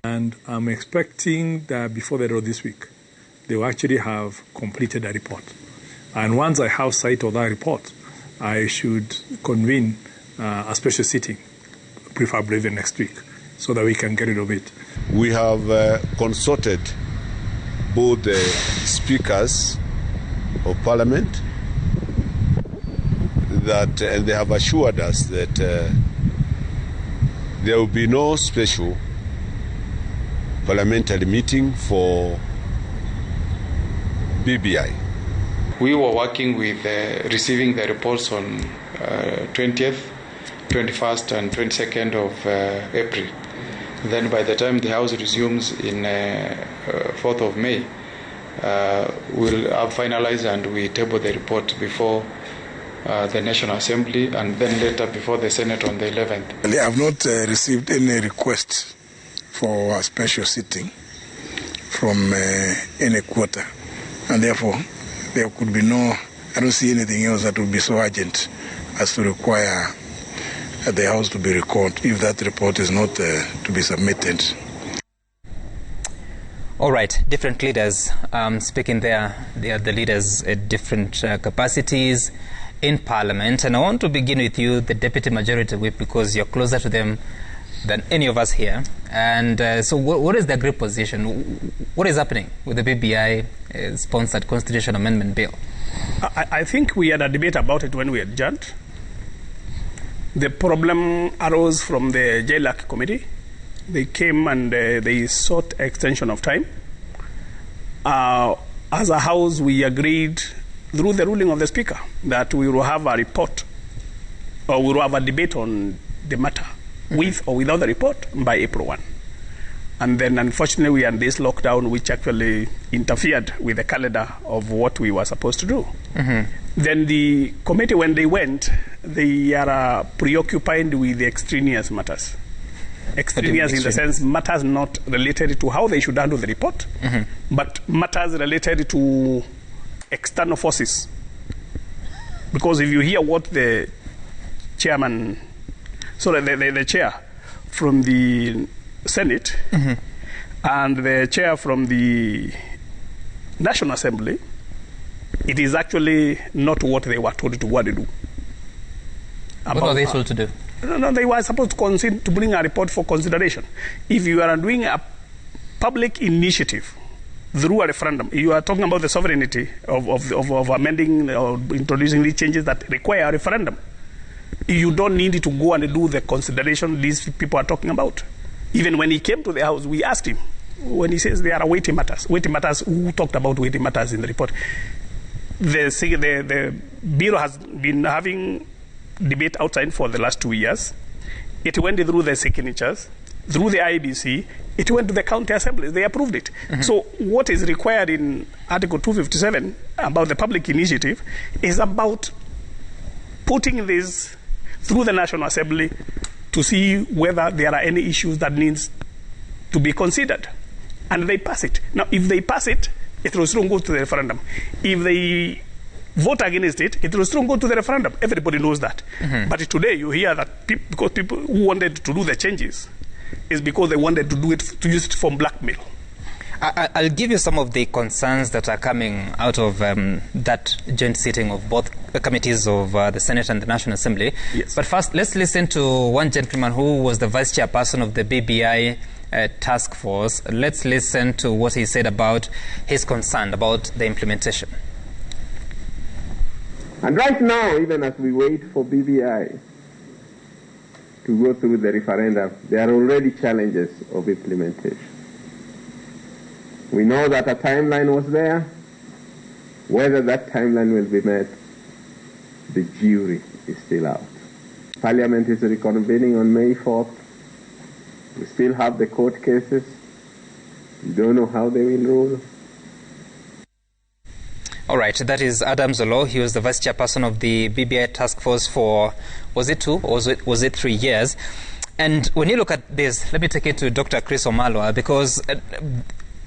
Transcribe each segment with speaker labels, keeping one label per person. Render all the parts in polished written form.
Speaker 1: And I'm expecting that before the end of this week, they will actually have completed a report. And once I have sight of that report, I should convene a special sitting, preferably the next week, so that we can get rid of it.
Speaker 2: We have consulted both the speakers of Parliament and they have assured us that there will be no special parliamentary meeting for BBI.
Speaker 3: We were working with receiving the reports on 20th, 21st and 22nd of April. Then by the time the House resumes in 4th of May, we'll have finalized and we table the report before the National Assembly and then later before the Senate on the 11th.
Speaker 4: I have not received any request for a special sitting from any quarter, and therefore there could be I don't see anything else that would be so urgent as to require the House to be recalled if that report is not to be submitted.
Speaker 5: All right, different leaders speaking there. They are the leaders at different capacities in Parliament. And I want to begin with you, the Deputy Majority Whip, because you're closer to them than any of us here. And so what is the agreed position? What is happening with the BBI-sponsored Constitution Amendment Bill?
Speaker 6: I think we had a debate about it when we adjourned. The problem arose from the JLAC committee. They came and they sought extension of time. As a House, we agreed through the ruling of the Speaker that we will have a report or we will have a debate on the matter with or without the report by April 1. And then unfortunately we had this lockdown which actually interfered with the calendar of what we were supposed to do. Then the committee, when they went, they are preoccupied with the extraneous matters. Extraneous in the sense matters not related to how they should handle the report, but matters related to external forces. Because if you hear what the chairman, the chair from the Senate and the chair from the National Assembly, it is actually not what they were told to what to do.
Speaker 5: What are they told to do?
Speaker 6: No, they were supposed to bring a report for consideration. If you are doing a public initiative through a referendum, you are talking about the sovereignty of amending or introducing these changes that require a referendum. You don't need to go and do the consideration these people are talking about. Even when he came to the House, we asked him, when he says there are weighty matters, who talked about weighty matters in the report? The bill has been having debate outside for the last 2 years. It went through the signatures, through the IBC, it went to the county assemblies, they approved it. So what is required in Article 257 about the public initiative is about putting this through the National Assembly to see whether there are any issues that needs to be considered. And they pass it. Now, if they pass it, it will still go to the referendum. If they vote against it, it will still go to the referendum. Everybody knows that. But today you hear that because people who wanted to do the changes is because they wanted to do it, to use it for blackmail.
Speaker 5: I'll give you some of the concerns that are coming out of that joint sitting of both committees of the Senate and the National Assembly.
Speaker 6: Yes.
Speaker 5: But first, let's listen to one gentleman who was the vice chairperson of the BBI task force. Let's listen to what he said about his concern about the implementation.
Speaker 7: And right now, even as we wait for BBI to go through the referendum, there are already challenges of implementation. We know that a timeline was there. Whether that timeline will be met, the jury is still out. Parliament is reconvening on May 4th. We still have the court cases. We don't know how they will rule.
Speaker 5: All right, that is Adam Zolo. He was the vice chairperson of the BBI task force for, was it 2 or was it 3 years? And when you look at this, let me take it to Dr. Chris Omalwa, because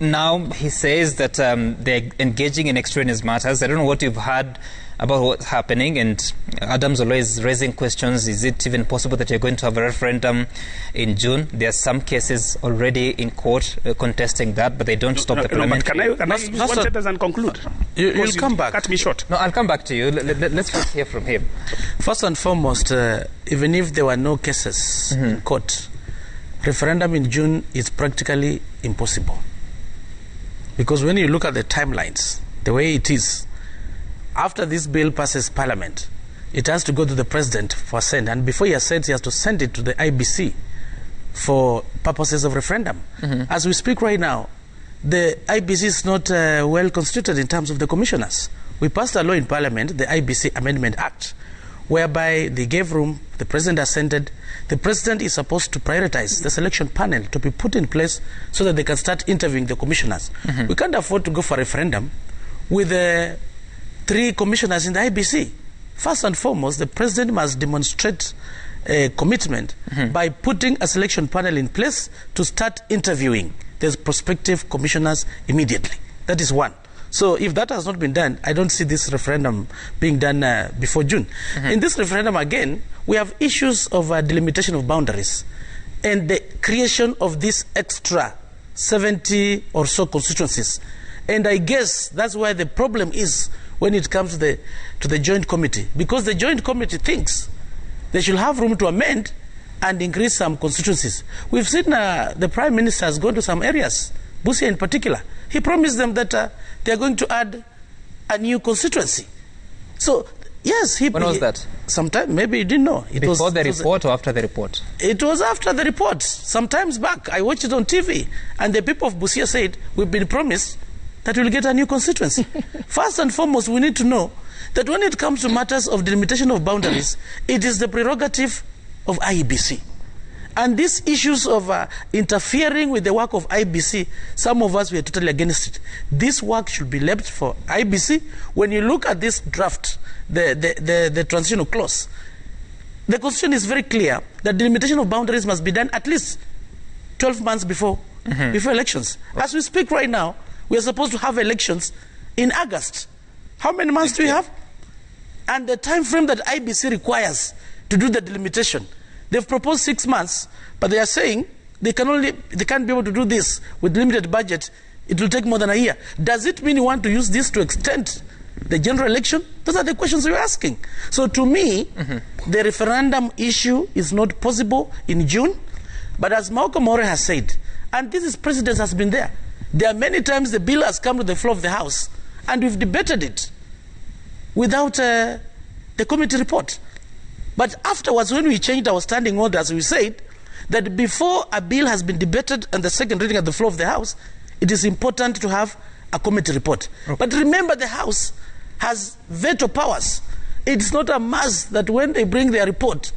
Speaker 5: Now he says that they're engaging in extraneous matters. I don't know what you've heard about what's happening, and Adams always raising questions. Is it even possible that you're going to have a referendum in June? There are some cases already in court contesting that, but they don't stop the Parliamentary.
Speaker 6: But can I use one sentence and conclude?
Speaker 8: You'll come back.
Speaker 6: Cut me short.
Speaker 5: No, I'll come back to you. Let's first hear from him.
Speaker 8: First and foremost, even if there were no cases in court, referendum in June is practically impossible. Because when you look at the timelines, the way it is, after this bill passes Parliament, it has to go to the President for assent. And before he assents, he has to send it to the IBC for purposes of referendum. As we speak right now, the IBC is not well constituted in terms of the commissioners. We passed a law in Parliament, the IBC Amendment Act, whereby they gave room, the President assented. The President is supposed to prioritize the selection panel to be put in place so that they can start interviewing the commissioners. We can't afford to go for a referendum with 3 commissioners in the IBC. First and foremost, the President must demonstrate a commitment by putting a selection panel in place to start interviewing the prospective commissioners immediately. That is one. So if that has not been done, I don't see this referendum being done before June. In this referendum, again, we have issues of delimitation of boundaries and the creation of this extra 70 or so constituencies. And I guess that's why the problem is when it comes to the joint committee, because the joint committee thinks they should have room to amend and increase some constituencies. We've seen the Prime Minister has gone to some areas, Busia in particular. He promised them that they are going to add a new constituency. So, yes. When
Speaker 5: was that?
Speaker 8: Sometime, maybe you didn't know.
Speaker 5: Before the report or after the report?
Speaker 8: It was after the report. Some times back, I watched it on TV, and the people of Busia said, we've been promised that we'll get a new constituency. First and foremost, we need to know that when it comes to matters of delimitation of boundaries, it is the prerogative of IEBC. And these issues of interfering with the work of IBC, some of us were totally against it. This work should be left for IBC. When you look at this draft, the transitional clause, the Constitution is very clear that delimitation of boundaries must be done at least 12 months before elections. As we speak right now, we are supposed to have elections in August. How many months do we have? And the time frame that IBC requires to do the delimitation, they've proposed 6 months, but they are saying they can't be able to do this with limited budget. It will take more than a year. Does it mean you want to use this to extend the general election? Those are the questions we're asking. So to me, the referendum issue is not possible in June. But as Malcolm More has said, and this is precedence has been there, there are many times the bill has come to the floor of the House and we've debated it without the committee report. But afterwards, when we changed our standing orders, we said that before a bill has been debated and the second reading at the floor of the House, it is important to have a committee report. But remember, the House has veto powers. It's not a must that when they bring their report,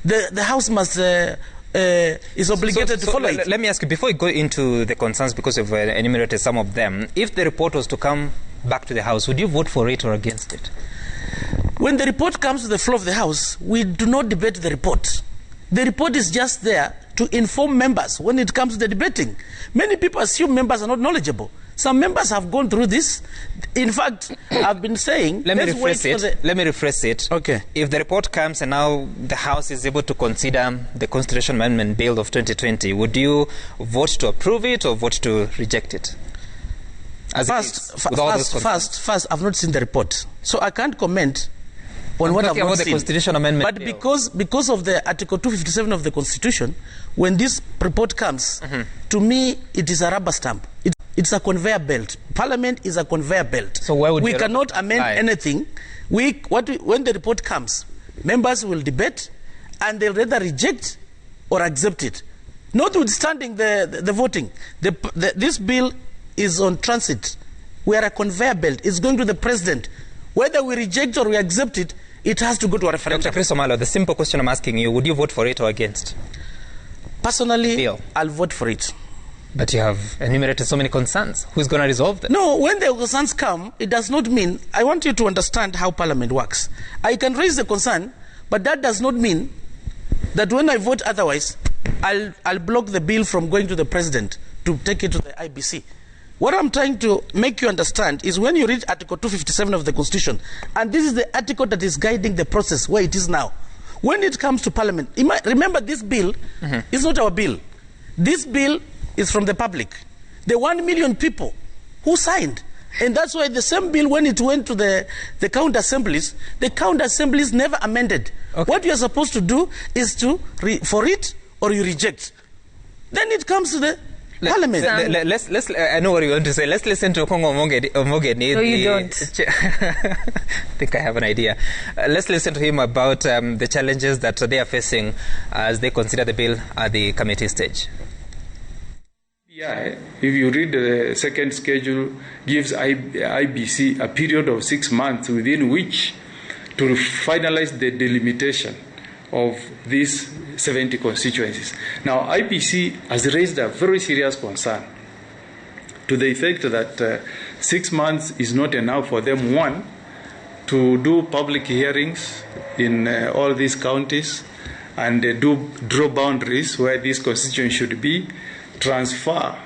Speaker 8: the House must is obligated to follow it.
Speaker 5: Let me ask you, before you go into the concerns, because you've enumerated some of them, if the report was to come back to the House, would you vote for it or against it?
Speaker 8: When the report comes to the floor of the House, we do not debate the report. The report is just there to inform members when it comes to the debating. Many people assume members are not knowledgeable. Some members have gone through this. In fact, I've been saying...
Speaker 5: Let me rephrase it.
Speaker 8: Okay.
Speaker 5: If the report comes and now the House is able to consider the Constitution Amendment Bill of 2020, would you vote to approve it or vote to reject it?
Speaker 8: First, I've not seen the report. So I can't comment on what I've not seen.
Speaker 5: The Constitution Amendment
Speaker 8: But because of the Article 257 of the Constitution, when this report comes, to me, it is a rubber stamp. It's a conveyor belt. Parliament is a conveyor belt.
Speaker 5: So why would
Speaker 8: we cannot amend anything. When the report comes, members will debate and they'll either reject or accept it. Notwithstanding the voting, this bill is on transit. We are a conveyor belt. It's going to the President. Whether we reject or we accept it, it has to go to a referendum.
Speaker 5: Dr. Chris Omalo, the simple question I'm asking you, would you vote for it or against?
Speaker 8: Personally, I'll vote for it.
Speaker 5: But you have enumerated so many concerns. Who's going to resolve them?
Speaker 8: No, when the concerns come, it does not mean... I want you to understand how Parliament works. I can raise the concern, but that does not mean that when I vote otherwise, I'll block the bill from going to the President to take it to the IBC. What I'm trying to make you understand is when you read Article 257 of the Constitution, and this is the article that is guiding the process where it is now. When it comes to Parliament, remember this bill is not our bill. This bill is from the public. The 1 million people who signed. And that's why the same bill, when it went to the county assemblies never amended. Okay. What you are supposed to do is to for it or you reject. Then it comes to the Parliament.
Speaker 5: Let's. I know what you want to say. Let's listen to Kongo Omogeni.
Speaker 9: No, you don't.
Speaker 5: I think I have an idea. Let's listen to him about the challenges that they are facing as they consider the bill at the committee stage.
Speaker 3: Yeah, if you read the second schedule, gives IBC a period of 6 months within which to finalize the delimitation of these 70 constituencies. Now, IBC has raised a very serious concern to the effect that 6 months is not enough for them, one, to do public hearings in all these counties and draw boundaries where these constituencies should be, transfer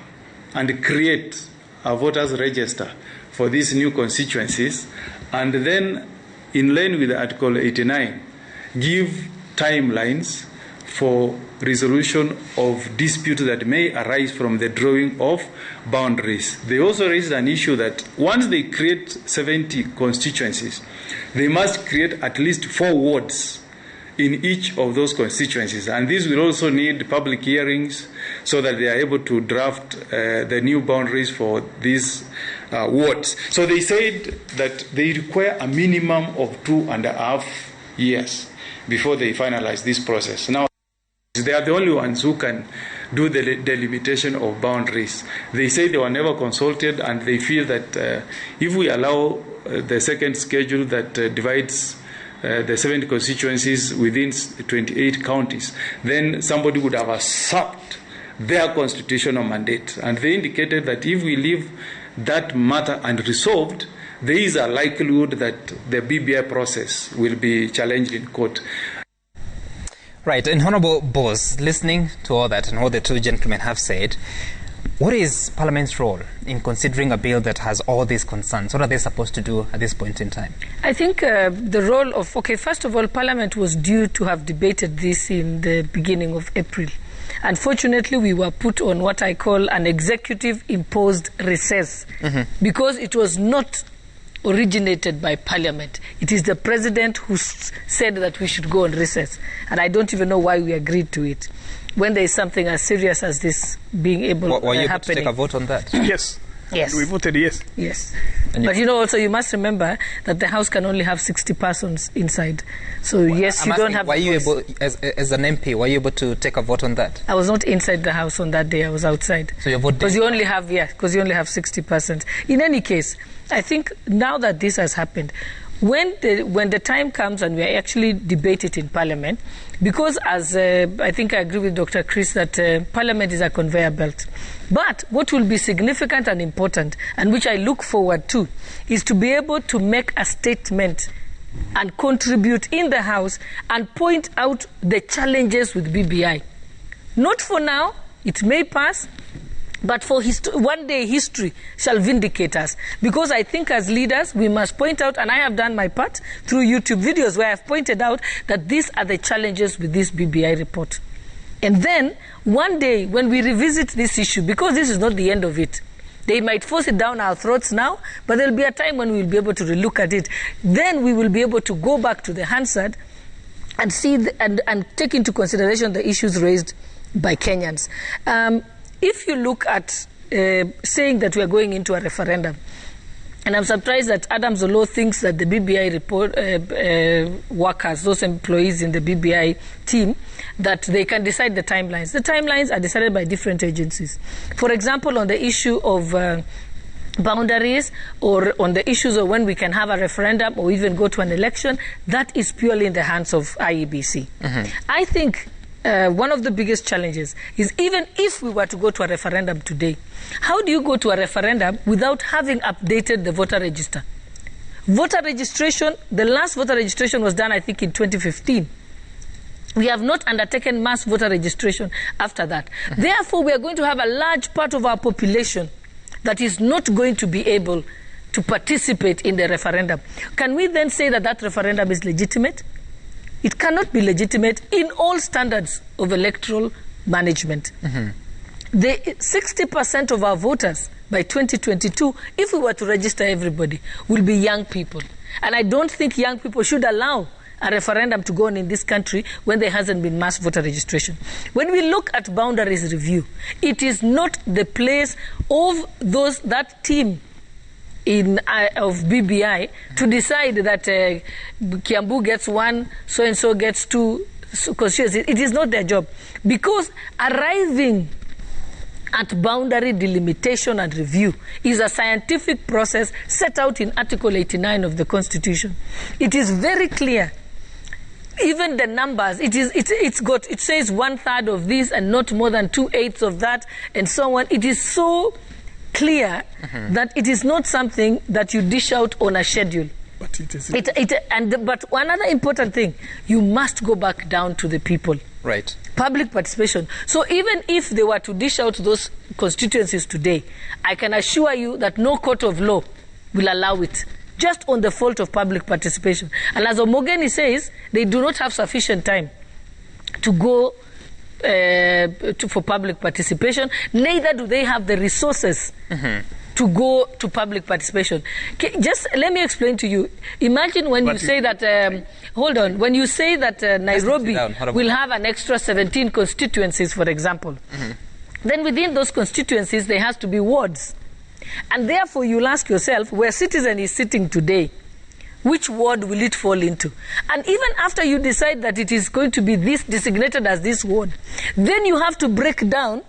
Speaker 3: and create a voters register for these new constituencies, and then, in line with Article 89, give timelines for resolution of disputes that may arise from the drawing of boundaries. They also raised an issue that once they create 70 constituencies, they must create at least 4 wards in each of those constituencies, and these will also need public hearings so that they are able to draft the new boundaries for these wards. So they said that they require a minimum of 2.5 years before they finalize this process. Now, they are the only ones who can do the delimitation of boundaries. They say they were never consulted, and they feel that if we allow the second schedule that divides the 70 constituencies within 28 counties, then somebody would have usurped their constitutional mandate. And they indicated that if we leave that matter unresolved, there is a likelihood that the BBI process will be challenged in court.
Speaker 5: Right, and Honourable Boss, listening to all that and what the two gentlemen have said, what is Parliament's role in considering a bill that has all these concerns? What are they supposed to do at this point in time?
Speaker 9: I think the role of, first of all, Parliament was due to have debated this in the beginning of April. Unfortunately, we were put on what I call an executive-imposed recess because it was not originated by Parliament. It is the President who said that we should go on recess. And I don't even know why we agreed to it, when there is something as serious as this being able to happen.
Speaker 5: Were you able to take a vote on that?
Speaker 6: Yes.
Speaker 9: Yes.
Speaker 6: We voted yes.
Speaker 9: Yes. But also you must remember that the House can only have 60 persons inside. So yes, you don't have.
Speaker 5: Were you able, as an MP, were you able to take a vote on that?
Speaker 9: I was not inside the House on that day. I was outside.
Speaker 5: So your vote?
Speaker 9: Because you only have 60%. In any case, I think now that this has happened, when the time comes and we actually debate it in Parliament, because as I think I agree with Dr. Chris that Parliament is a conveyor belt. But what will be significant and important, and which I look forward to, is to be able to make a statement and contribute in the House and point out the challenges with BBI. Not for now, it may pass, but for one day history shall vindicate us. Because I think as leaders, we must point out, and I have done my part through YouTube videos where I've pointed out that these are the challenges with this BBI report. And then, one day, when we revisit this issue, because this is not the end of it, they might force it down our throats now, but there will be a time when we will be able to relook at it. Then we will be able to go back to the Hansard and see and take into consideration the issues raised by Kenyans. If you look at saying that we are going into a referendum, and I'm surprised that Adam Zolo thinks that the BBI report workers, those employees in the BBI team, that they can decide the timelines. The timelines are decided by different agencies. For example, on the issue of boundaries, or on the issues of when we can have a referendum or even go to an election, that is purely in the hands of IEBC. I think one of the biggest challenges is, even if we were to go to a referendum today, how do you go to a referendum without having updated the voter register? Voter registration, the last voter registration was done, I think, in 2015. We have not undertaken mass voter registration after that. Therefore, we are going to have a large part of our population that is not going to be able to participate in the referendum, can we then say that that referendum is legitimate? It cannot be legitimate in all standards of electoral management. The 60% of our voters by 2022, if we were to register everybody, will be young people. And I don't think young people should allow a referendum to go on in this country when there hasn't been mass voter registration. When we look at boundaries review, it is not the place of that team of BBI to decide that Kiambu gets 1, so-and-so gets 2 constituencies. It is not their job. Because arriving at boundary delimitation and review is a scientific process set out in Article 89 of the Constitution. It is very clear. Even the numbers, it says 1/3 of this and not more than 2/8 of that, and so on. It is so clear that it is not something that you dish out on a schedule.
Speaker 1: But it is.
Speaker 9: But another important thing, you must go back down to the people.
Speaker 5: Right.
Speaker 9: Public participation. So even if they were to dish out those constituencies today, I can assure you that no court of law will allow it, just on the fault of public participation. And as Omogeni says, they do not have sufficient time to go for public participation, neither do they have the resources to go to public participation. Just let me explain to you. Imagine when you say that, when you say that Nairobi will have an extra 17 constituencies, for example, then within those constituencies there has to be wards. And therefore you'll ask yourself, where Citizen is sitting today, which ward will it fall into? And even after you decide that it is going to be this designated as this ward, then you have to break down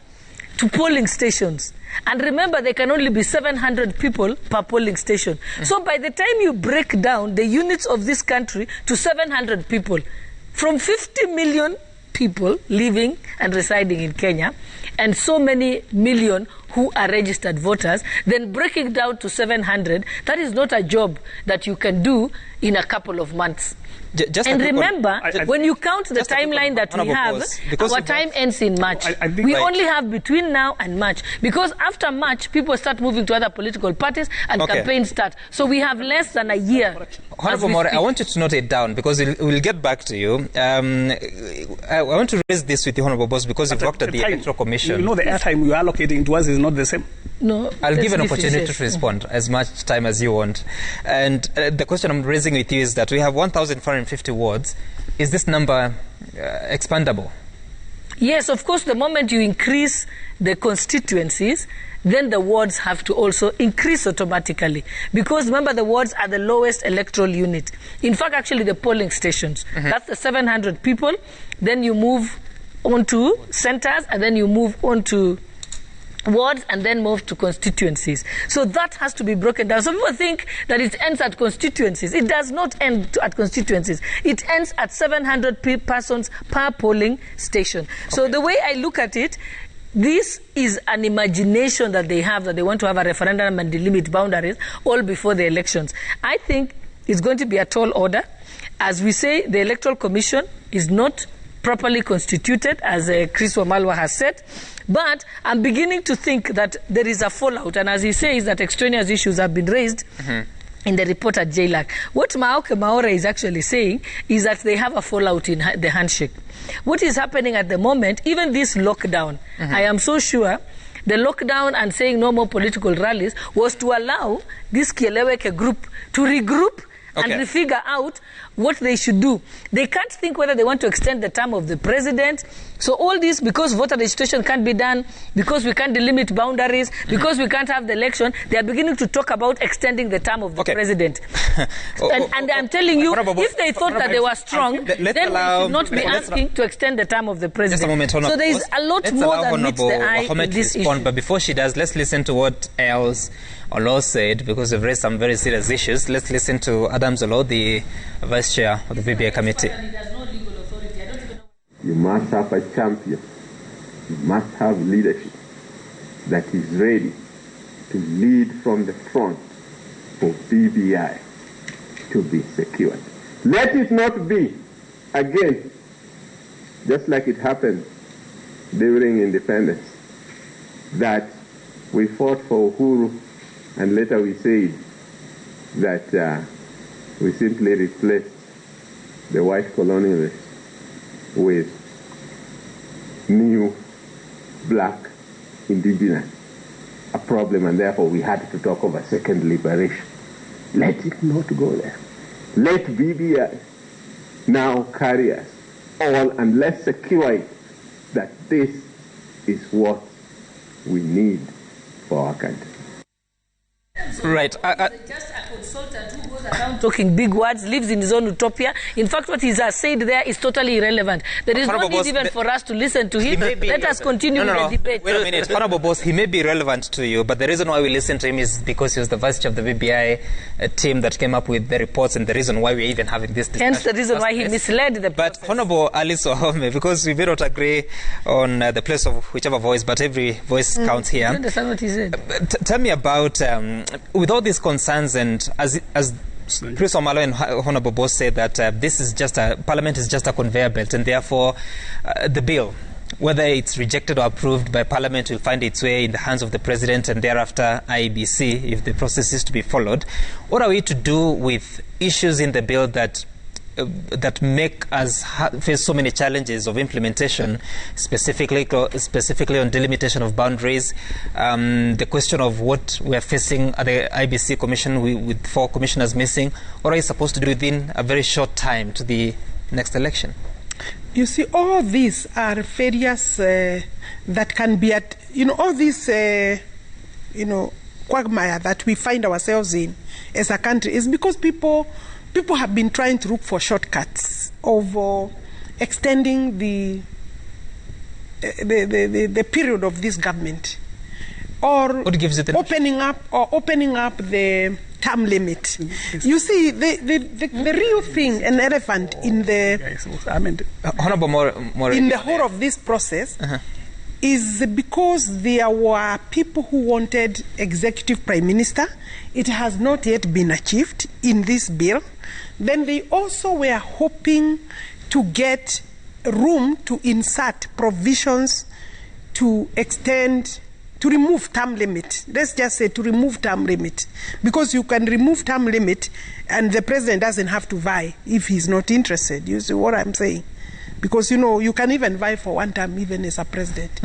Speaker 9: to polling stations. And remember, there can only be 700 people per polling station. So by the time you break down the units of this country to 700 people, from 50 million people living and residing in Kenya, and so many million who are registered voters, then breaking down to 700, that is not a job that you can do in a couple of months. And remember, when you count the timeline that we have, our time ends in March. We only have between now and March. Because after March, people start moving to other political parties and campaigns start. So we have less than a year.
Speaker 5: Honorable More, I want you to note it down because we'll get back to you. I want to raise this with the Honorable Boss because you've worked at the Electoral Commission.
Speaker 6: You know the airtime you're allocating to us is not the same.
Speaker 9: No,
Speaker 5: I'll give an opportunity to respond as much time as you want. And the question I'm raising with you is that we have 1,450 wards. Is this number expandable?
Speaker 9: Yes, of course, the moment you increase the constituencies, then the wards have to also increase automatically. Because remember, the wards are the lowest electoral unit. In fact, actually, the polling stations. That's the 700 people. Then you move on to centers, and then you move on to wards, and then move to constituencies. So that has to be broken down. Some people think that it ends at constituencies. It does not end at constituencies. It ends at 700 persons per polling station. So the way I look at it, this is an imagination that they have, that they want to have a referendum and delimit boundaries all before the elections. I think it's going to be a tall order. As we say, the Electoral Commission is not properly constituted, as Chris Wamalwa has said. But I'm beginning to think that there is a fallout. And as he says, that extraneous issues have been raised in the report at JLAC. What Maoke Maora is actually saying is that they have a fallout in the handshake. What is happening at the moment, even this lockdown, I am so sure the lockdown and saying no more political rallies was to allow this Kieleweke group to regroup and figure out what they should do. They can't think whether they want to extend the term of the president. So all this, because voter registration can't be done, because we can't delimit boundaries, because we can't have the election, they are beginning to talk about extending the term of the president. And I'm telling you, if they thought that they were strong, then they should not be asking to extend the term of the president.
Speaker 5: Just a moment,
Speaker 9: so there is a lot more than meets the eye in this issue.
Speaker 5: But before she does, let's listen to what else Olo said, because we've raised some very serious issues. Let's listen to Adams Olo, the Vice Chair of the BBI committee.
Speaker 7: You must have a champion. You must have leadership that is ready to lead from the front for BBI to be secured. Let it not be, again, just like it happened during independence, that We fought for Uhuru, and later we said that we simply replaced the white colonialists with new black indigenous, a problem, and therefore we had to talk of a second liberation. Let it not go there. Let BBI now carry us all, and let's secure it that this is what we need for our country.
Speaker 5: Right.
Speaker 9: Just a consultant who goes around talking big words, lives in his own utopia. In fact, what he has said there is totally irrelevant. There is no need even for us to listen to him. Let us continue with the debate.
Speaker 5: Wait a minute. Honorable Boss, he may be relevant to you, but the reason why we listen to him is because he was the vice chair of the BBI team that came up with the reports, and the reason why we're even having this discussion.
Speaker 9: Hence the reason why he misled the process.
Speaker 5: But Honorable Alice Wahome, because we may not agree on the place of whichever voice, but every voice counts here.
Speaker 9: I understand what he said.
Speaker 5: Tell me about, with all these concerns, and as Chris Omalo and Honorable Boss said that this is just Parliament is just a conveyor belt, and therefore the bill, whether it's rejected or approved by Parliament, will find its way in the hands of the President and thereafter IEBC if the process is to be followed. What are we to do with issues in the bill that make us face so many challenges of implementation, specifically on delimitation of boundaries, the question of what we're facing at the IBC Commission with 4 commissioners missing? What are you supposed to do within a very short time to the next election?
Speaker 10: You see, all these are failures that can be at, all this, quagmire that we find ourselves in as a country is because people have been trying to look for shortcuts of extending the period of this government, or
Speaker 5: what gives it
Speaker 10: opening up the term limit. You see, the real thing, an elephant in the in the whole of this process is because there were people who wanted executive prime minister. It has not yet been achieved in this bill. Then they also were hoping to get room to insert provisions to extend, to remove term limit. Let's just say to remove term limit. Because you can remove term limit and the president doesn't have to vie if he's not interested. You see what I'm saying? Because, you can even vie for one term even as a president.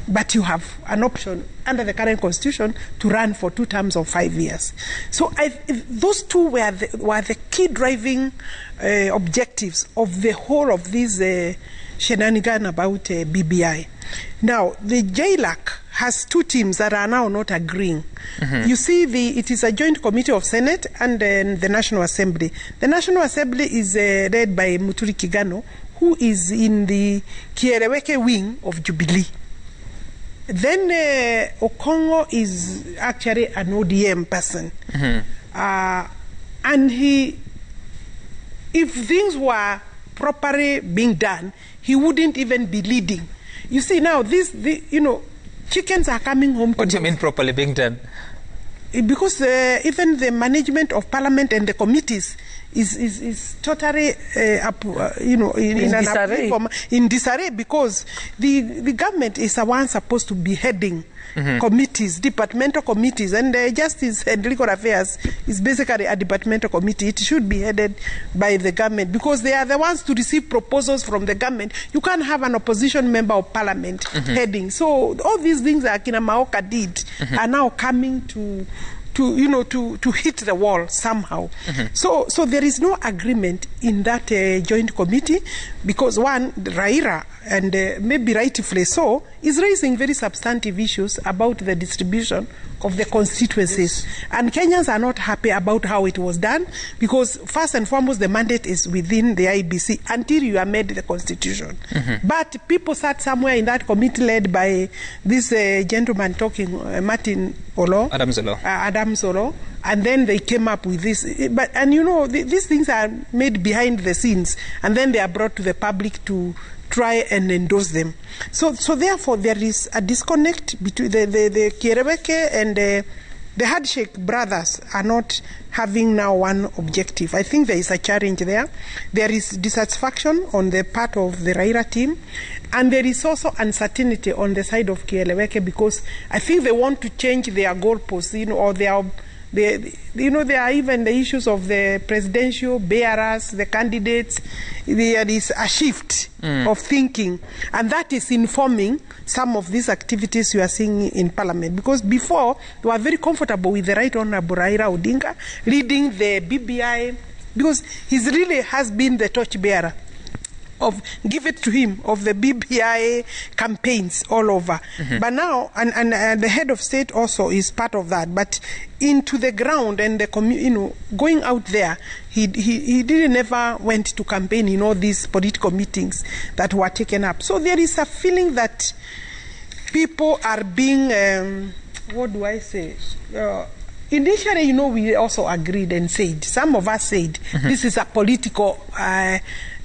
Speaker 10: But you have an option under the current constitution to run for 2 terms of 5 years. So those two were the key driving objectives of the whole of this shenanigan about BBI. Now, the JLAC has 2 teams that are now not agreeing. You see, it is a joint committee of Senate and the National Assembly. The National Assembly is led by Muturi Kigano, who is in the Kiereweke wing of Jubilee. Then Okongo is actually an ODM person. And if things were properly being done, he wouldn't even be leading. You see, now chickens are coming home.
Speaker 5: What do you mean properly being done?
Speaker 10: Because even the management of Parliament and the committees is totally in disarray, because the government is the one supposed to be heading committees, departmental committees, and Justice and Legal Affairs is basically a departmental committee. It should be headed by the government because they are the ones to receive proposals from the government. You can't have an opposition member of Parliament heading. So all these things that Kina Maoka did are now coming to hit the wall somehow. So there is no agreement in that joint committee because one, Raila, and maybe rightfully so, is raising very substantive issues about the distribution of the constituencies. And Kenyans are not happy about how it was done because first and foremost, the mandate is within the IBC until you amend the constitution. But people sat somewhere in that committee led by this gentleman talking, Martin Olo. Adams Olo. And then they came up with this. These things are made behind the scenes and then they are brought to the public to try and endorse them. So therefore there is a disconnect between the Kiereweke and the handshake brothers are not having now one objective. I think there is a challenge there. There is dissatisfaction on the part of the Raila team, and there is also uncertainty on the side of Kieleweke, because I think they want to change their goalposts, or there are even the issues of the presidential bearers, the candidates. There is a shift of thinking, and that is informing some of these activities you are seeing in Parliament. Because before, they were very comfortable with the Right Honourable Raila Odinga leading the BBI, because he really has been the torchbearer of, give it to him, of the BBI campaigns all over. But now, and the head of state also is part of that, but into the ground and the going out there, he didn't ever went to campaign in all these political meetings that were taken up. So there is a feeling that people are being, what do I say? Initially, we also agreed and said, some of us said, this is a political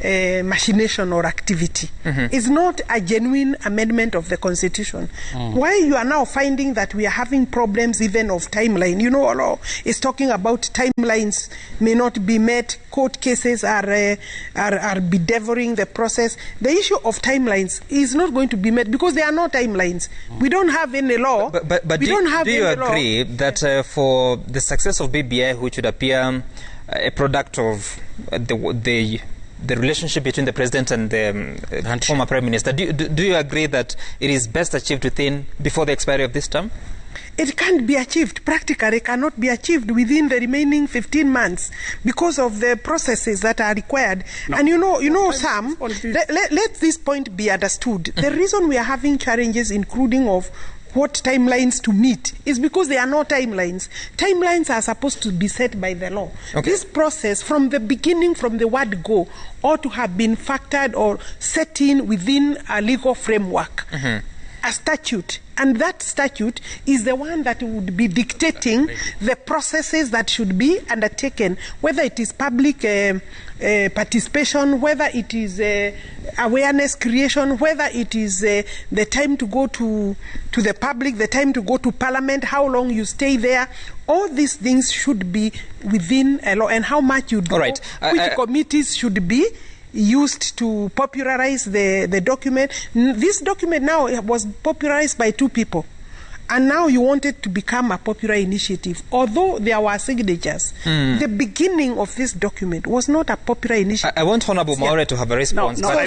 Speaker 10: machination or activity. It's not a genuine amendment of the Constitution. Why you are now finding that we are having problems even of timeline? Law is talking about timelines may not be met, court cases are bedevouring the process. The issue of timelines is not going to be met because there are no timelines. We don't have any law.
Speaker 5: But do you agree that for the success of BBI, which would appear a product of the relationship between the president and the former prime minister, do you agree that it is best achieved before the expiry of this term?
Speaker 10: It can't be achieved. Practically cannot be achieved within the remaining 15 months because of the processes that are required. No. And Sam, let this point be understood. The reason we are having challenges, including of what timelines to meet, is because there are no timelines. Timelines are supposed to be set by the law. Okay. This process, from the beginning, from the word go, ought to have been factored or set in within a legal framework, a statute. And that statute is the one that would be dictating the processes that should be undertaken, whether it is public participation, whether it is awareness creation, whether it is the time to go to the public, the time to go to Parliament, how long you stay there. All these things should be within a law, and how much you do, which committees should be used to popularize the document. This document now was popularized by 2 people, and now you want it to become a popular initiative. Although there were signatures, the beginning of this document was not a popular initiative.
Speaker 5: I want Honorable Maure to have a response.
Speaker 10: I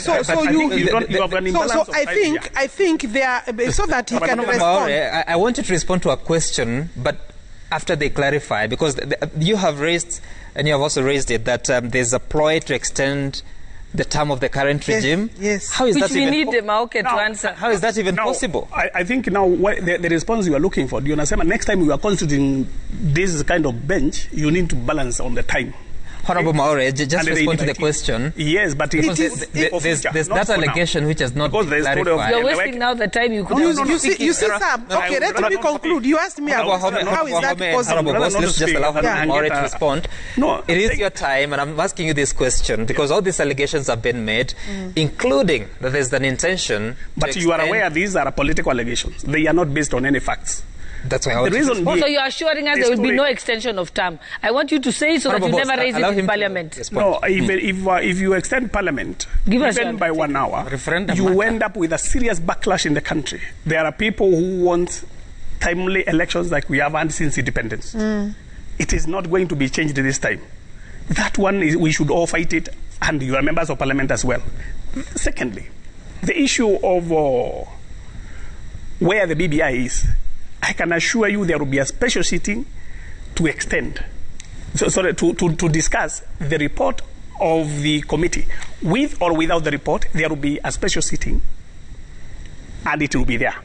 Speaker 10: think there, so that he can respond.
Speaker 5: I want you to respond to a question, but after they clarify, because you have raised, and you have also raised it, that there's a ploy to extend the term of the current regime.
Speaker 10: Yes.
Speaker 5: How is
Speaker 9: Which
Speaker 5: that
Speaker 9: we
Speaker 5: even
Speaker 9: need the market to answer.
Speaker 5: How is that even possible?
Speaker 6: I think now the response you are looking for, do you understand? Next time you are considering this kind of bench, you need to balance on the time.
Speaker 5: Honorable Maure, just respond to the question.
Speaker 6: Yes, but
Speaker 5: there's that allegation which has not been clarified.
Speaker 9: You're wasting now the time you could
Speaker 10: You see, Sam, okay, let me conclude. You asked me about how is that possible.
Speaker 5: Let's just allow Honorable Maure to respond.
Speaker 6: No,
Speaker 5: it is your time, and I'm asking you this question because all these allegations have been made, including that there's an intention.
Speaker 6: But you are aware these are political allegations. They are not based on any facts.
Speaker 5: That's why.
Speaker 9: So you are assuring us there will be no extension of term. I want you to say so that you never raise it in Parliament.
Speaker 6: No, if you extend Parliament even by 1 hour, you end up with a serious backlash in the country. There are people who want timely elections like we have had since independence. It is not going to be changed this time. That one, we should all fight it, and you are members of Parliament as well. Secondly, the issue of where the BBI is, I can assure you there will be a special sitting to extend, to discuss the report of the committee. With or without the report, there will be a special sitting, and it will be there.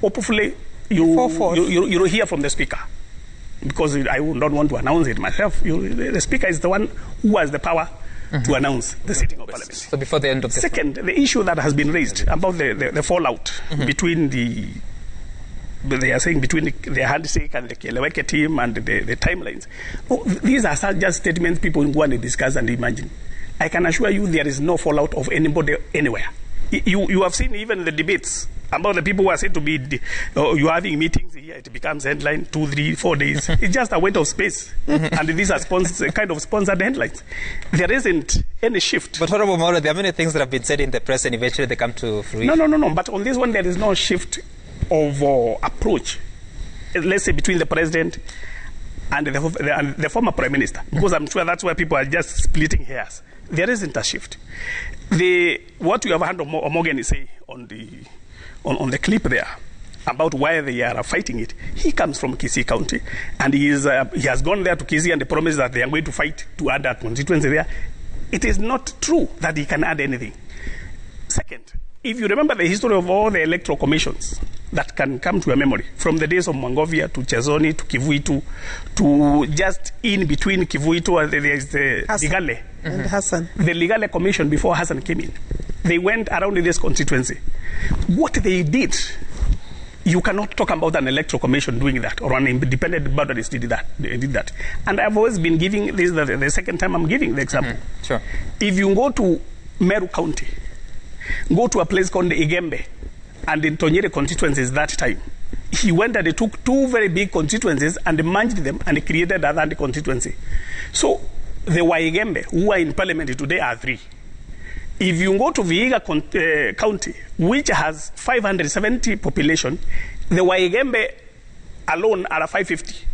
Speaker 6: Hopefully, you'll hear from the Speaker, because I don't want to announce it myself. The Speaker is the one who has the power to announce the sitting of Parliament.
Speaker 5: So before the end of the
Speaker 6: Second, the issue that has been raised about the fallout between they are saying between the handshake and the Kieleweke team and the timelines. Oh, these are just statements people go and discuss and imagine. I can assure you there is no fallout of anybody anywhere. You have seen even the debates about the people who are said to be, you're having meetings here, it becomes headline 2, 3, 4 days. It's just a waste of space. And these are kind of sponsored headlines. There isn't any shift.
Speaker 5: But Honorable Mauro, there are many things that have been said in the press and eventually they come to fruition.
Speaker 6: No. But on this one, there is no shift of approach, let's say, between the president and the former prime minister. Because I'm sure that's why people are just splitting hairs. There isn't a shift. What you have heard Morgan say on the clip there about why they are fighting it, he comes from Kisii County, and he has gone there to Kisii and they promised that they are going to fight to add a constituency there. It is not true that he can add anything. Second, if you remember the history of all the electoral commissions that can come to your memory, from the days of Mangovia to Chezoni to Kivuitu to just in between Kivuitu, there is the Ligale.
Speaker 10: And Hassan.
Speaker 6: The Ligale Commission before Hassan came in. They went around in this constituency. What they did, you cannot talk about an electoral commission doing that or an independent bodies did that. And I've always been giving this the second time I'm giving the example.
Speaker 5: Sure.
Speaker 6: If you go to Meru County, go to a place called Igembe and in Tonyere constituencies that time, he went and he took 2 very big constituencies and merged them and created another constituency. So the Waigembe, who are in parliament today, are 3. If you go to Vihiga County, which has 570 population, the Waigembe alone are 550.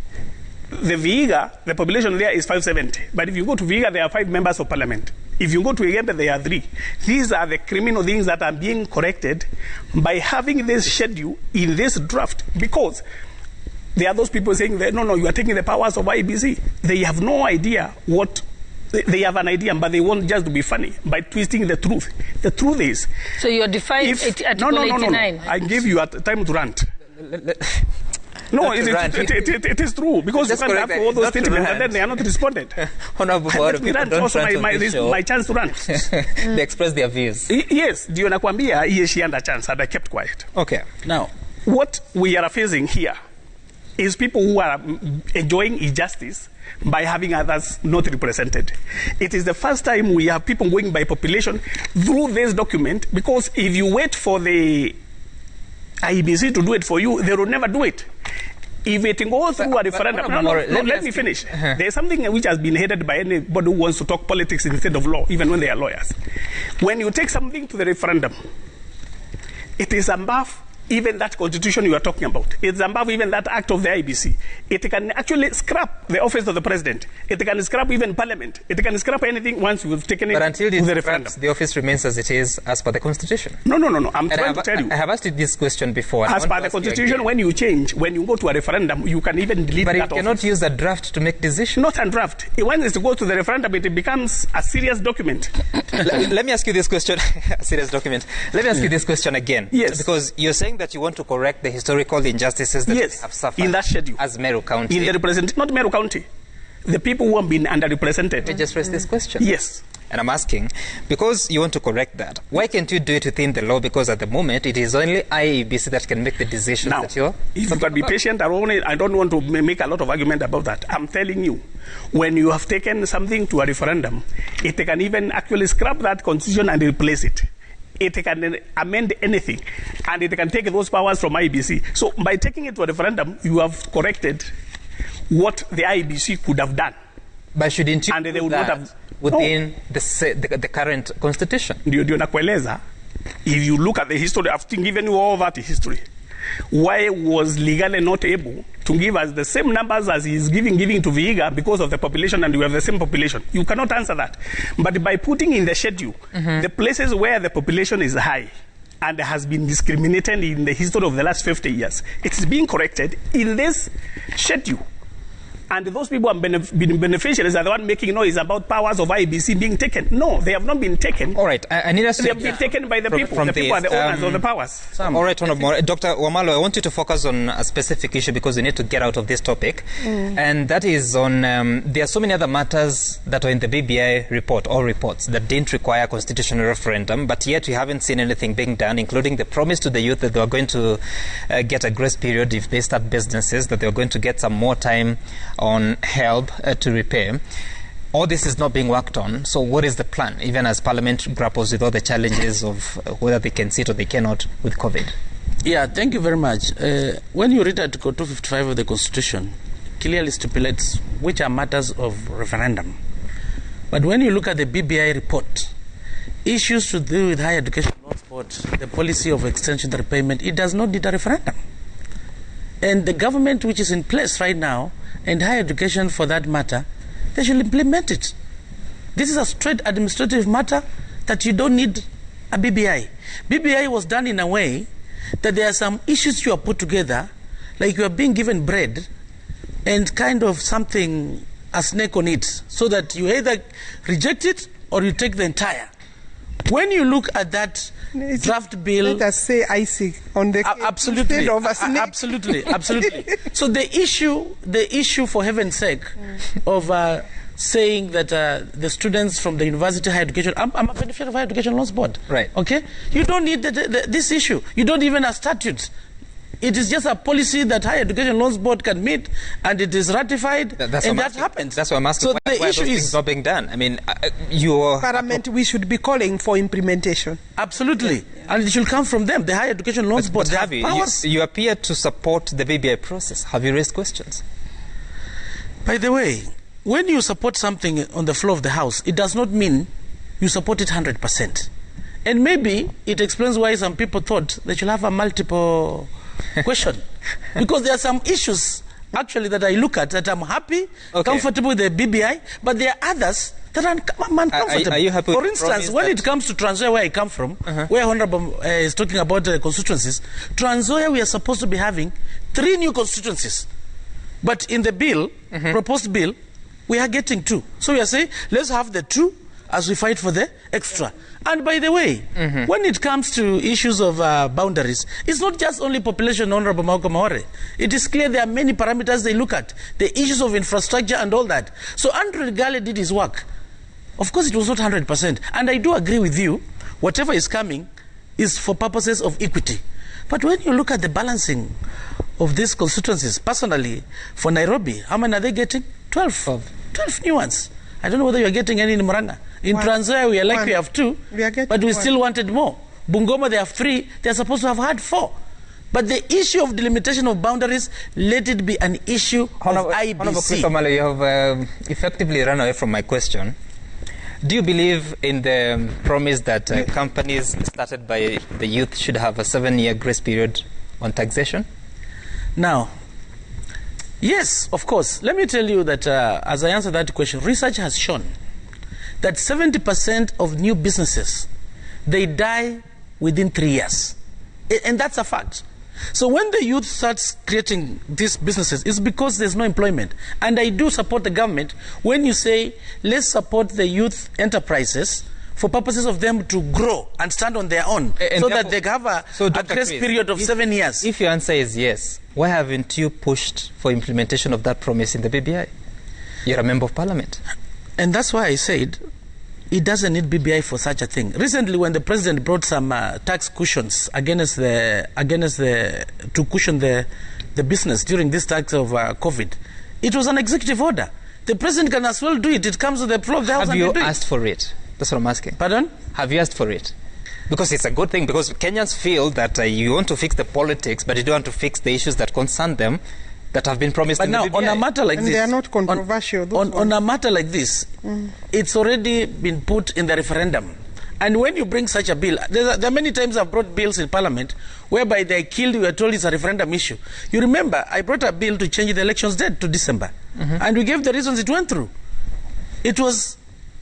Speaker 6: The Vihiga, the population there is 570. But if you go to Vihiga, there are 5 members of parliament. If you go to Igembe, there are 3. These are the criminal things that are being corrected by having this schedule in this draft, because there are those people saying that, no, you are taking the powers of IBC. They have no idea what... They have an idea, but they want just to be funny by twisting the truth. The truth is...
Speaker 9: So you're defying Article 89?
Speaker 6: No. I give you time to rant. No, it is true, because
Speaker 5: Just
Speaker 6: you can't have all those statements and then they are not responded.
Speaker 5: Honorable
Speaker 6: Let me rant, also my chance to rant.
Speaker 5: They express their views.
Speaker 6: Yes, ndio nakwambia, she had a chance and I kept quiet.
Speaker 5: Okay.
Speaker 6: Now, what we are facing here is people who are enjoying injustice by having others not represented. It is the first time we have people going by population through this document, because if you wait for the IBC to do it for you, they will never do it. If it goes through a referendum... Let me finish. There is something which has been headed by anybody who wants to talk politics instead of law, even when they are lawyers. When you take something to the referendum, it is above even that constitution you are talking about. It's above even that act of the IBC. It can actually scrap the office of the president. It can scrap even parliament. It can scrap anything once you've taken it to the referendum.
Speaker 5: The office remains as it is as per the constitution.
Speaker 6: No. I'm trying to tell you.
Speaker 5: I have asked you this question before.
Speaker 6: As per the constitution, when you change, when you go to a referendum, you can even delete that office.
Speaker 5: But you cannot use a draft to make decisions.
Speaker 6: Not a draft. When it goes to the referendum, it becomes a serious document.
Speaker 5: Let me ask you this question. A serious document. Let me ask you this question again.
Speaker 6: Yes.
Speaker 5: Because you're saying that you want to correct the historical injustices that we have suffered
Speaker 6: in that schedule
Speaker 5: as Meru County.
Speaker 6: In the not Meru County. The people who have been underrepresented.
Speaker 5: Let me just raise this question.
Speaker 6: Yes.
Speaker 5: And I'm asking, because you want to correct that, why can't you do it within the law? Because at the moment, it is only IEBC that can make the decisions
Speaker 6: now,
Speaker 5: that you're...
Speaker 6: If you can be patient, I don't want to make a lot of argument about that. I'm telling you, when you have taken something to a referendum, it can even actually scrap that constitution and replace it. It can amend anything, and it can take those powers from IBC. So by taking it to a referendum, you have corrected what the IBC could have done.
Speaker 5: But shouldn't you
Speaker 6: and they would not have
Speaker 5: within the current constitution?
Speaker 6: If you look at the history, I've given you all that history. Why was legally not able to give us the same numbers as he is giving to Vihiga because of the population, and we have the same population? You cannot answer that. But by putting in the schedule the places where the population is high and has been discriminated in the history of the last 50 years, it is being corrected in this schedule. And those people who have been beneficiaries are the one making noise about powers of IBC being taken. No, they have not been taken.
Speaker 5: All right, I need us to...
Speaker 6: They have been taken by the people. The people are the owners of the powers.
Speaker 5: All right, Dr. Wamalo, I want you to focus on a specific issue because we need to get out of this topic. And that is on... there are so many other matters that are in the BBI report, or reports, that didn't require constitutional referendum, but yet we haven't seen anything being done, including the promise to the youth that they are going to get a grace period if they start businesses, that they are going to get some more time on help to repay. all this is not being worked on. So what is the plan, even as Parliament grapples with all the challenges of whether they can sit or they cannot with COVID?
Speaker 8: Yeah, thank you very much. When you read Article 255 of the Constitution, clearly stipulates which are matters of referendum. But when you look at the BBI report, issues to do with higher education loans board, the policy of extension repayment, it does not need a referendum. And the government which is in place right now, and higher education for that matter, they should implement it. This is a straight administrative matter that you don't need a BBI. BBI was done in a way that there are some issues you are put together, like you are being given bread and kind of something, a snake on it, so that you either reject it or you take the entire. When you look at that draft bill,
Speaker 10: let us say icing on the cake
Speaker 8: absolutely,
Speaker 10: of a snake.
Speaker 8: absolutely. So the issue, for heaven's sake, of saying that the students from the university higher education, I'm a beneficiary of higher education loans board,
Speaker 5: right?
Speaker 8: Okay, you don't need this issue. You don't even have statutes. It is just a policy that higher education loans board can meet, and it is ratified, and that happens.
Speaker 5: That's what I'm asking.
Speaker 8: So the issue is
Speaker 5: not being done. I mean,
Speaker 10: Parliament, we should be calling for implementation.
Speaker 8: Absolutely, and it should come from them. The higher education loans board have powers.
Speaker 5: You appear to support the BBI process. Have you raised questions?
Speaker 8: By the way, when you support something on the floor of the House, it does not mean you support it 100%. And maybe it explains why some people thought they should have a multiple question. Because there are some issues, actually, that I look at that I'm happy, comfortable with the BBI, but there are others that are uncomfortable.
Speaker 5: Are you happy?
Speaker 8: For instance, when it comes to Trans-Nzoia, where I come from, where Honorable is talking about constituencies, Trans-Nzoia, we are supposed to be having 3 new constituencies. But in the bill, proposed bill, we are getting 2. So we are saying, let's have the 2 as we fight for the extra. And by the way, when it comes to issues of boundaries, it's not just only population, Honorable Malcolm Maore. It is clear there are many parameters they look at, the issues of infrastructure and all that. So Andrew Gale did his work. Of course, it was not 100%. And I do agree with you, whatever is coming is for purposes of equity. But when you look at the balancing of these constituencies, personally, for Nairobi, how many are they getting? 12 new ones. I don't know whether you're getting any in Murang'a. In Trans-Nzoia, we are like we have 2, but we still wanted more. Bungoma, they have 3. They're supposed to have had 4. But the issue of delimitation of boundaries, let it be an issue of IBC.
Speaker 5: Honorable Christopher Malo, you have effectively run away from my question. Do you believe in the promise that companies started by the youth should have a 7-year grace period on taxation?
Speaker 8: Now, yes, of course. Let me tell you that as I answer that question, research has shown that 70% of new businesses, they die within 3 years. And that's a fact. So when the youth starts creating these businesses, it's because there's no employment. And I do support the government when you say, let's support the youth enterprises for purposes of them to grow and stand on their own, so that they have a grace period of 7 years.
Speaker 5: If your answer is yes, why haven't you pushed for implementation of that promise in the BBI? You're a member of Parliament.
Speaker 8: And that's why I said it doesn't need BBI for such a thing. Recently, when the president brought some tax cushions to cushion the business during this tax of COVID, it was an executive order. The president can as well do it. It comes to the floor of the House.
Speaker 5: Have you asked for it? That's what I'm asking.
Speaker 8: Pardon?
Speaker 5: Have you asked for it? Because it's a good thing, because Kenyans feel that you want to fix the politics, but you don't want to fix the issues that concern them that have been promised.
Speaker 8: But now,
Speaker 5: in the BBI.
Speaker 8: On a matter like this,
Speaker 10: they are not controversial.
Speaker 8: On a matter like this, it's already been put in the referendum. And when you bring such a bill, there are many times I've brought bills in Parliament whereby they killed, we are told it's a referendum issue. You remember, I brought a bill to change the elections date to December. And we gave the reasons it went through. It was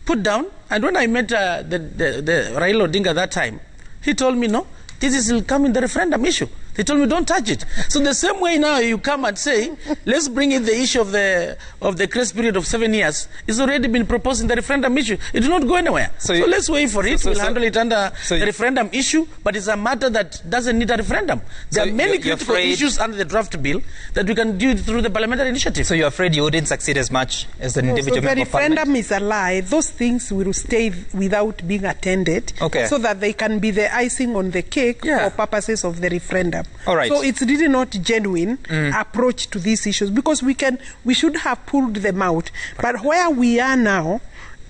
Speaker 8: put down, and when I met the Raila Odinga that time, he told me, no, this will come in the referendum issue. They told me, don't touch it. So the same way now you come and say, let's bring in the issue of the grace period of 7 years. It's already been proposed in the referendum issue. It will not go anywhere. So let's wait for it. We'll handle it under the referendum issue, but it's a matter that doesn't need a referendum. There are many critical issues under the draft bill that we can do through the parliamentary initiative.
Speaker 5: So you're afraid you wouldn't succeed as much as an individual member of Parliament?
Speaker 10: The referendum is a lie. Those things will stay without being attended, so that they can be the icing on the cake for purposes of the referendum. referendum.
Speaker 5: All right.
Speaker 10: So it's really not genuine approach to these issues, because we should have pulled them out. But where we are now,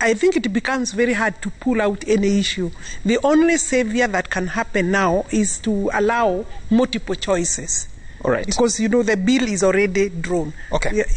Speaker 10: I think it becomes very hard to pull out any issue. The only savior that can happen now is to allow multiple choices.
Speaker 5: All right.
Speaker 10: Because, the bill is already drawn.
Speaker 5: Okay.